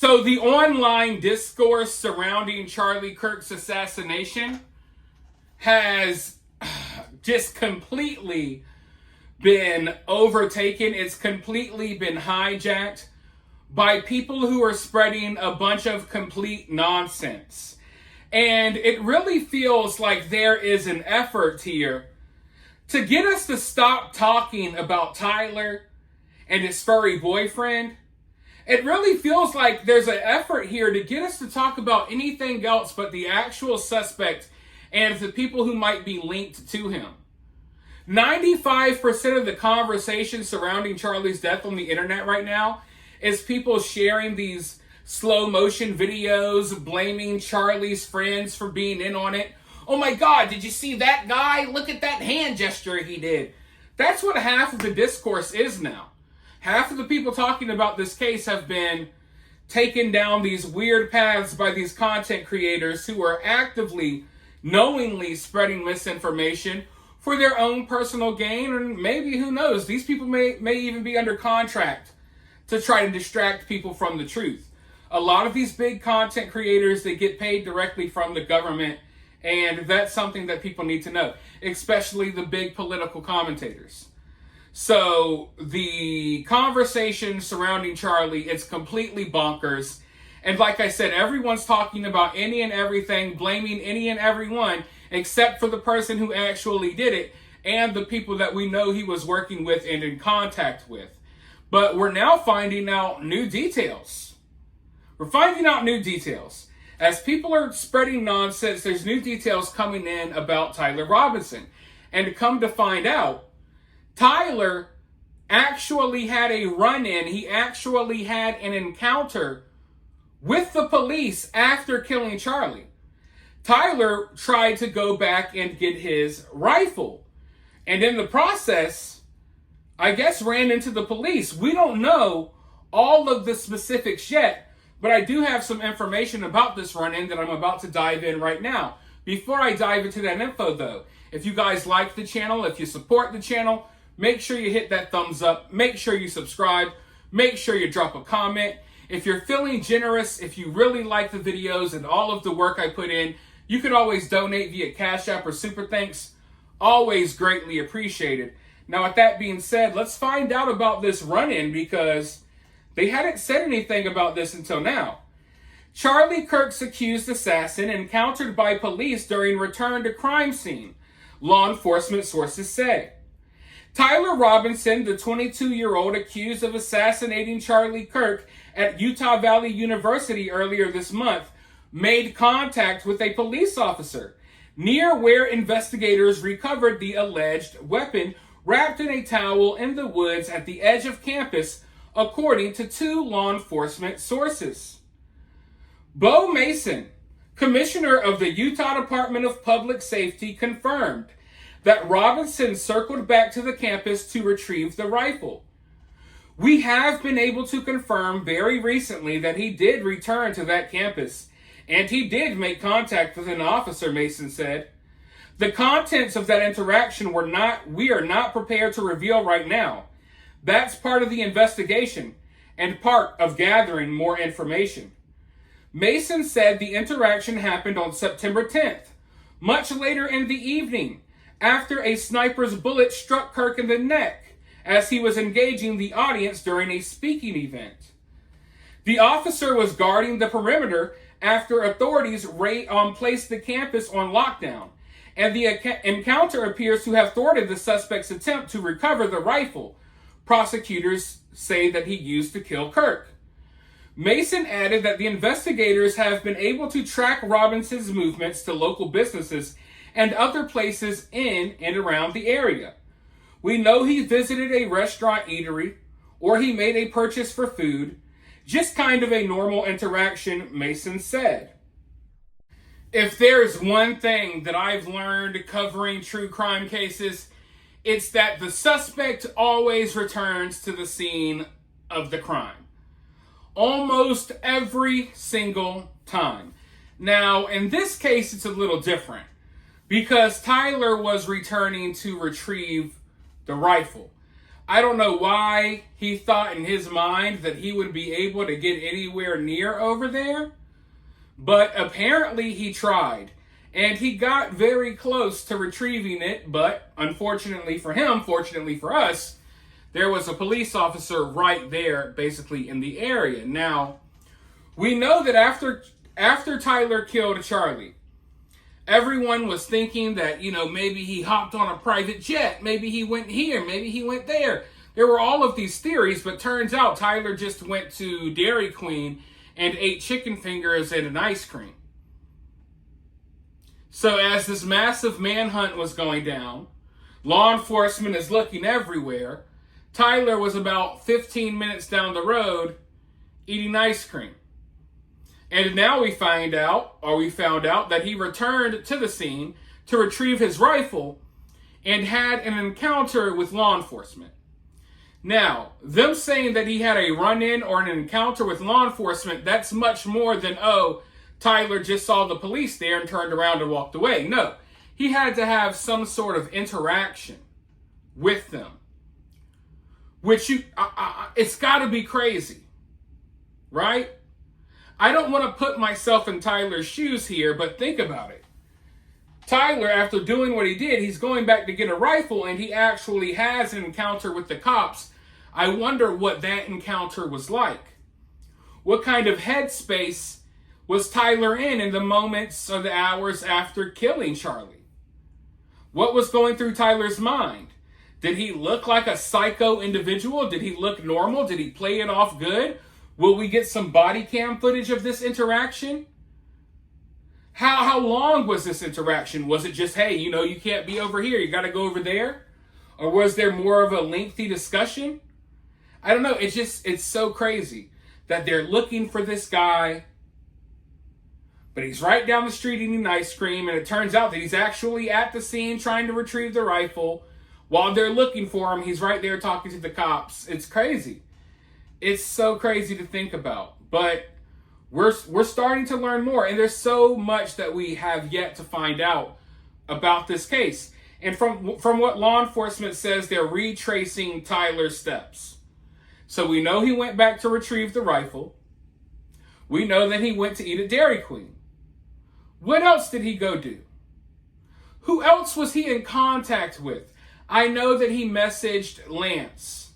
So the online discourse surrounding Charlie Kirk's assassination has just completely been overtaken. It's completely been hijacked by people who are spreading a bunch of complete nonsense. And it really feels like there is an effort here to get us to stop talking about Tyler and his furry boyfriend. It really feels like there's an effort here to get us to talk about anything else but the actual suspect and the people who might be linked to him. 95% of the conversation surrounding Charlie's death on the internet right now is people sharing these slow motion videos, blaming Charlie's friends for being in on it. Oh my God, did you see that guy? Look at that hand gesture he did. That's what half of the discourse is now. Half of the people talking about this case have been taken down these weird paths by these content creators who are actively, knowingly spreading misinformation for their own personal gain, and maybe, who knows, these people may even be under contract to try to distract people from the truth. A lot of these big content creators, they get paid directly from the government, and that's something that people need to know, especially the big political commentators. So the conversation surrounding Charlie, it's completely bonkers. And like I said, everyone's talking about any and everything, blaming any and everyone, except for the person who actually did it and the people that we know he was working with and in contact with. But we're now finding out new details. We're finding out new details. As people are spreading nonsense, there's new details coming in about Tyler Robinson. And to come to find out, Tyler actually had a run-in. He actually had an encounter with the police after killing Charlie. Tyler tried to go back and get his rifle. And in the process, I guess ran into the police. We don't know all of the specifics yet, but I do have some information about this run-in that I'm about to dive in right now. Before I dive into that info though, if you guys like the channel, if you support the channel, make sure you hit that thumbs up. Make sure you subscribe. Make sure you drop a comment. If you're feeling generous, if you really like the videos and all of the work I put in, you could always donate via Cash App or Super Thanks. Always greatly appreciated. Now, with that being said, let's find out about this run-in because they hadn't said anything about this until now. Charlie Kirk's accused assassin encountered by police during return to crime scene, law enforcement sources say. Tyler Robinson, the 22-year-old accused of assassinating Charlie Kirk at Utah Valley University earlier this month, made contact with a police officer near where investigators recovered the alleged weapon wrapped in a towel in the woods at the edge of campus, according to two law enforcement sources. Bo Mason, commissioner of the Utah Department of Public Safety, confirmed that Robinson circled back to the campus to retrieve the rifle. We have been able to confirm very recently that he did return to that campus, and he did make contact with an officer, Mason said. The contents of that interaction we are not prepared to reveal right now. That's part of the investigation and part of gathering more information. Mason said the interaction happened on September 10th, much later in the evening, after a sniper's bullet struck Kirk in the neck as he was engaging the audience during a speaking event. The officer was guarding the perimeter after authorities placed the campus on lockdown, and the encounter appears to have thwarted the suspect's attempt to recover the rifle prosecutors say that he used to kill Kirk. Mason added that the investigators have been able to track Robinson's movements to local businesses and other places in and around the area. We know he visited a restaurant eatery or he made a purchase for food, just kind of a normal interaction, Mason said. If there's one thing that I've learned covering true crime cases, it's that the suspect always returns to the scene of the crime. Almost every single time. Now, in this case, it's a little different because Tyler was returning to retrieve the rifle. I don't know why he thought in his mind that he would be able to get anywhere near over there, but apparently he tried. And he got very close to retrieving it, but unfortunately for him, fortunately for us, there was a police officer right there, basically in the area. Now, we know that after Tyler killed Charlie, everyone was thinking that, maybe he hopped on a private jet, maybe he went here, maybe he went there. There were all of these theories, but turns out Tyler just went to Dairy Queen and ate chicken fingers and an ice cream. So as this massive manhunt was going down, law enforcement is looking everywhere. Tyler was about 15 minutes down the road eating ice cream. And now we found out that he returned to the scene to retrieve his rifle and had an encounter with law enforcement. Now, them saying that he had a run-in or an encounter with law enforcement, that's much more than, Tyler just saw the police there and turned around and walked away. No, he had to have some sort of interaction with them. Which it's got to be crazy, right? I don't want to put myself in Tyler's shoes here, but think about it. Tyler, after doing what he did, he's going back to get a rifle, and he actually has an encounter with the cops. I wonder what that encounter was like. What kind of headspace was Tyler in the moments or the hours after killing Charlie? What was going through Tyler's mind? Did he look like a psycho individual? Did he look normal? Did he play it off good? Will we get some body cam footage of this interaction? How long was this interaction? Was it just, hey, you can't be over here, you got to go over there? Or was there more of a lengthy discussion? I don't know. It's so crazy that they're looking for this guy, but he's right down the street eating ice cream, and it turns out that he's actually at the scene trying to retrieve the rifle. While they're looking for him, he's right there talking to the cops. It's crazy. It's so crazy to think about. But we're starting to learn more, and there's so much that we have yet to find out about this case. And from what law enforcement says, they're retracing Tyler's steps. So we know he went back to retrieve the rifle. We know that he went to eat at Dairy Queen. What else did he go do? Who else was he in contact with? I know that he messaged Lance.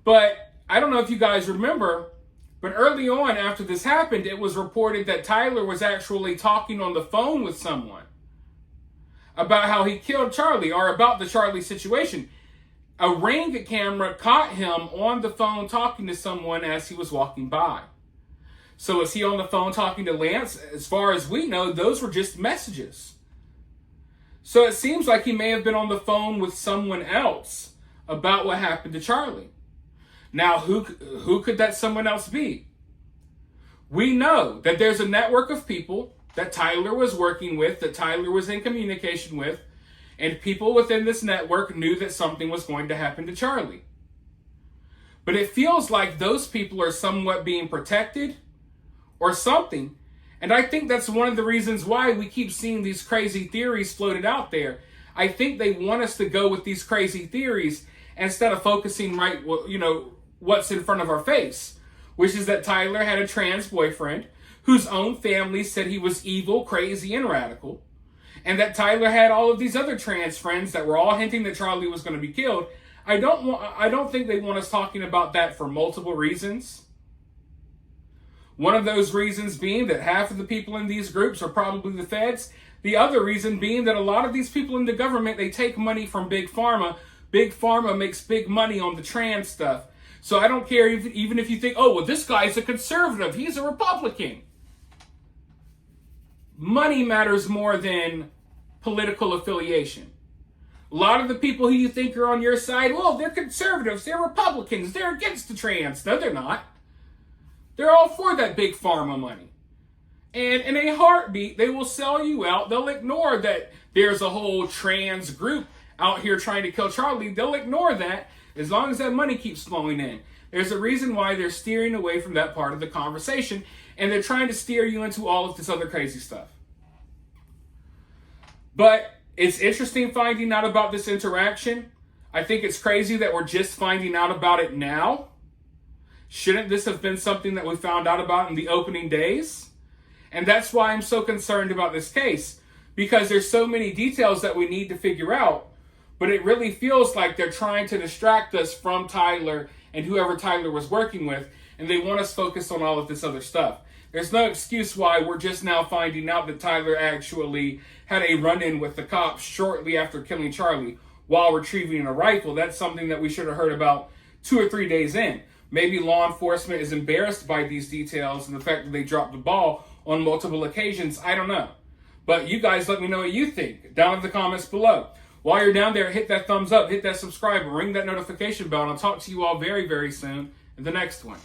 But I don't know if you guys remember, but early on after this happened, it was reported that Tyler was actually talking on the phone with someone about how he killed Charlie, or about the Charlie situation. A Ring camera caught him on the phone talking to someone as he was walking by. So is he on the phone talking to Lance? As far as we know, those were just messages. So it seems like he may have been on the phone with someone else about what happened to Charlie. Now, who could that someone else be? We know that there's a network of people that Tyler was working with, that Tyler was in communication with, and people within this network knew that something was going to happen to Charlie. But it feels like those people are somewhat being protected or something. And I think that's one of the reasons why we keep seeing these crazy theories floated out there. I think they want us to go with these crazy theories instead of focusing what's in front of our face, which is that Tyler had a trans boyfriend whose own family said he was evil, crazy, and radical, and that Tyler had all of these other trans friends that were all hinting that Charlie was going to be killed. I don't think they want us talking about that for multiple reasons. One of those reasons being that half of the people in these groups are probably the feds. The other reason being that a lot of these people in the government, they take money from Big Pharma. Big Pharma makes big money on the trans stuff. So I don't care even if you think, oh, well, this guy's a conservative, he's a Republican. Money matters more than political affiliation. A lot of the people who you think are on your side, well, they're conservatives, they're Republicans, they're against the trans. No, they're not. They're all for that Big Pharma money. And in a heartbeat, they will sell you out. They'll ignore that there's a whole trans group out here trying to kill Charlie. They'll ignore that as long as that money keeps flowing in. There's a reason why they're steering away from that part of the conversation, and they're trying to steer you into all of this other crazy stuff. But it's interesting finding out about this interaction. I think it's crazy that we're just finding out about it now. Shouldn't this have been something that we found out about in the opening days? And that's why I'm so concerned about this case, because there's so many details that we need to figure out, but it really feels like they're trying to distract us from Tyler and whoever Tyler was working with, and they want us focused on all of this other stuff. There's no excuse why we're just now finding out that Tyler actually had a run-in with the cops shortly after killing Charlie while retrieving a rifle. That's something that we should have heard about 2 or 3 days in. Maybe law enforcement is embarrassed by these details and the fact that they dropped the ball on multiple occasions. I don't know. But you guys let me know what you think down in the comments below. While you're down there, hit that thumbs up, hit that subscribe, ring that notification bell, and I'll talk to you all very, very soon in the next one.